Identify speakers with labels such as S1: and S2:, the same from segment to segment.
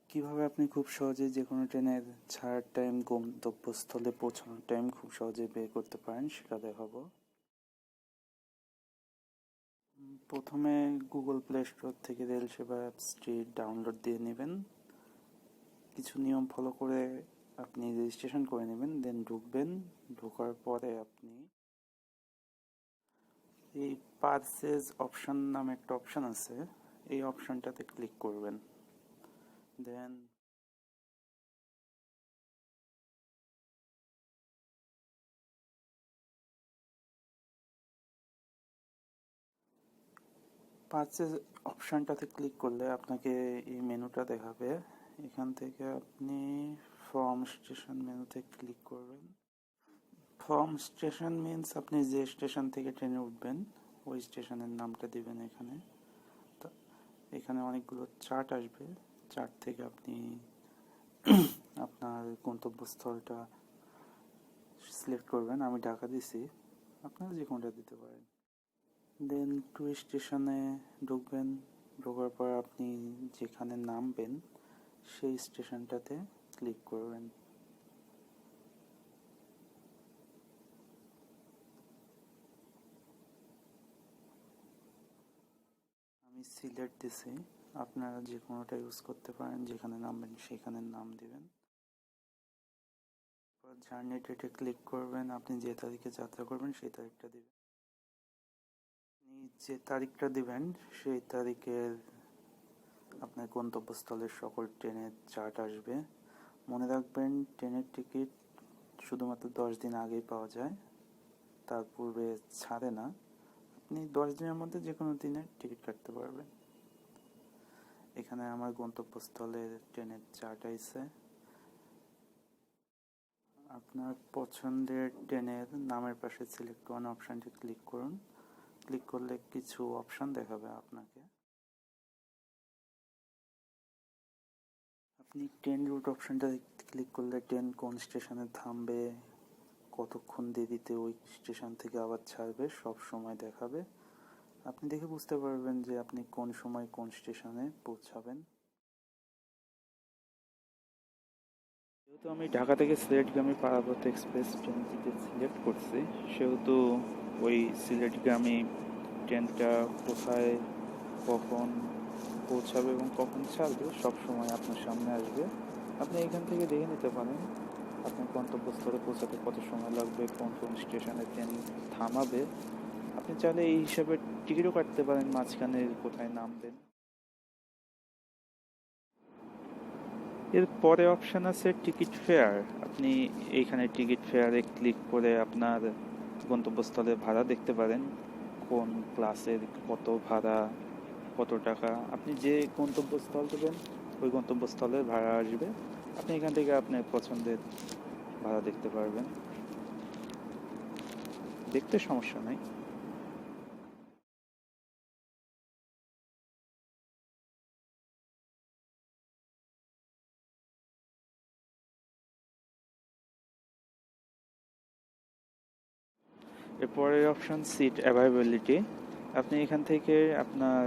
S1: কিভাবে আপনি খুব সহজেই যে কোনো ট্রেনের ছাড়ার টাইম, গন্তব্যস্থলে পৌঁছানোর টাইম খুব সহজেই বের করতে পারেন সেটা দেখাবো। প্রথমে গুগল প্লে স্টোর থেকে রেল সেবা অ্যাপসটি ডাউনলোড দিয়ে নেবেন। কিছু নিয়ম ফলো করে আপনি রেজিস্ট্রেশন করে নেবেন, দেন ঢুকবেন। ঢোকার পরে আপনি এই পারচেজ অপশন নামে একটা অপশন আছে, এই অপশনটাতে ক্লিক করবেন। দেন পারচেজ অপশানটাতে ক্লিক করলে আপনাকে এই মেনুটা দেখাবে। এখান থেকে আপনি ফ্রম স্টেশন মেনুতে ক্লিক করবেন। ফ্রম স্টেশন মিনস আপনি যে স্টেশন থেকে ট্রেনে উঠবেন ওই স্টেশনের নামটা দিবেন এখানে। তো এখানে অনেকগুলো চার্ট আসবে, চার্ট থেকে আপনি আপনার গন্তব্যস্থলটা সিলেক্ট করবেন। আমি ঢাকা দিছি, আপনারা যে কোনটা দিতে পারেন। দেন টু স্টেশনে ঢুকবেন। ঢোকার পর আপনি যেখানে নামবেন সেই স্টেশনটাতে ক্লিক করবেন। আমি সিলেট দিছি, আপনারা যে কোনোটা ইউজ করতে পারেন। যেখানে নামবেন সেখানে নাম দিবেন। জার্নি ডেটে ক্লিক করবেন, আপনি যে তারিখে যাত্রা করবেন সেই তারিখটা দিবেন। আপনি যে তারিখটা দিবেন সেই তারিখের আপনার গন্তব্যস্থলের সকল ট্রেনের চার্ট আসবে। মনে রাখবেন ট্রেনের টিকিট শুধুমাত্র 10 দিন আগেই পাওয়া যায়, তার পূর্বে ছাড়ে না। আপনি 10 দিনের মধ্যে যে কোনো দিনের টিকিট কাটতে পারবেন। এখানে আমার গন্তব্যস্থলের ট্রেনের চার্ট আইছে। আপনার পছন্দের ট্রেনের নামের পাশে সিলেক্ট ওয়ান অপশানটি ক্লিক করুন। ক্লিক করলে কিছু অপশান দেখাবে আপনাকে। আপনি ট্রেন রুট অপশানটা ক্লিক করলে ট্রেন কোন স্টেশনে থামবে, কতক্ষণ দেরিতে ওই স্টেশন থেকে আবার ছাড়বে সব সময় দেখাবে। আপনি দেখে বুঝতে পারবেন যে আপনি কোন সময় কোন স্টেশনে পৌঁছাবেন। যেহেতু আমি ঢাকা থেকে সিলেটগামী পারাবত এক্সপ্রেস ট্রেনটিকে সিলেক্ট করছি, সেহেতু ওই সিলেটগামী ট্রেনটা কোথায় কখন পৌঁছাবে এবং কখন ছাড়বে সব সময় আপনার সামনে আসবে। আপনি এখান থেকে দেখে নিতে পারেন আপনার গন্তব্যস্থলে পৌঁছাতে কত সময় লাগবে, কোন কোন স্টেশনে ট্রেন থামাবে। আপনি চাইলে এই হিসাবে টিকিটও কাটতে পারেন মাঝখানে কোথায় নামবেন। এর পরে অপশান আছে টিকিট ফেয়ার। আপনি এইখানে টিকিট ফেয়ারে ক্লিক করে আপনার গন্তব্যস্থলে ভাড়া দেখতে পারেন, কোন ক্লাসের কত ভাড়া, কত টাকা। আপনি যে গন্তব্যস্থল দেবেন ওই গন্তব্যস্থলের ভাড়া আসবে। আপনি এখান থেকে আপনার পছন্দের ভাড়া দেখতে পারবেন, দেখতে সমস্যা নেই। এরপরের অপশান সিট অ্যাভাইলেবিলিটি। আপনি এখান থেকে আপনার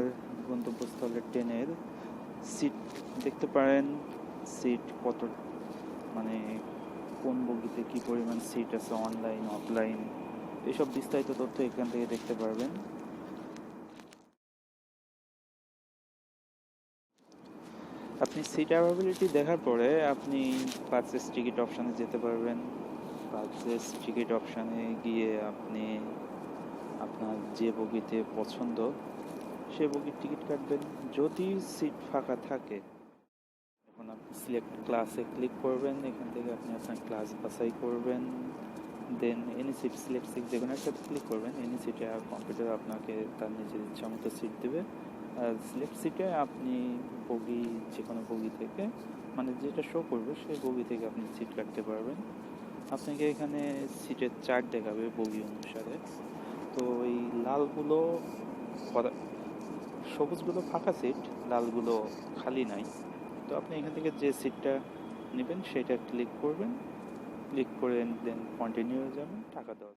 S1: গন্তব্যস্থলের ট্রেনের সিট দেখতে পারেন, সিট কত, মানে কোন বগিতে কী পরিমাণ সিট আছে, অনলাইন অফলাইন, এসব বিস্তারিত তথ্য এখান থেকে দেখতে পারবেন। আপনি সিট অ্যাভেলেবিলিটি দেখার পরে আপনি পারচেস টিকিট অপশানে যেতে পারবেন। পারচেস টিকিট অপশানে গিয়ে আপনি আপনার যে বগিতে পছন্দ সে বগির টিকিট কাটবেন যদি সিট ফাঁকা থাকে। এখন আপনি সিলেক্ট ক্লাসে ক্লিক করবেন, এখান থেকে আপনি আপনার ক্লাস বাছাই করবেন। Then any seat select seat যে কোনো একটা ক্লিক করবেন। এনি সিটে আর কম্পিউটার আপনাকে তার নিজের ইচ্ছা মতো সিট দেবে। আর সিলেক্ট সিটে আপনি বগি, যে কোনো বগি থেকে, মানে যেটা শো করবে সেই বগি থেকে আপনি সিট কাটতে পারবেন। আপনাকে এখানে সিটের চার্ট দেখাবে বগি অনুসারে। তো এই লালগুলো সবুজগুলো ফাঁকা সিট, লালগুলো খালি নাই। তো আপনি এখান থেকে যে সিটটা নেবেন সেটা ক্লিক করবেন, ক্লিক করে দেন কন্টিনিউ যাবেন, টাকা দেওয়া।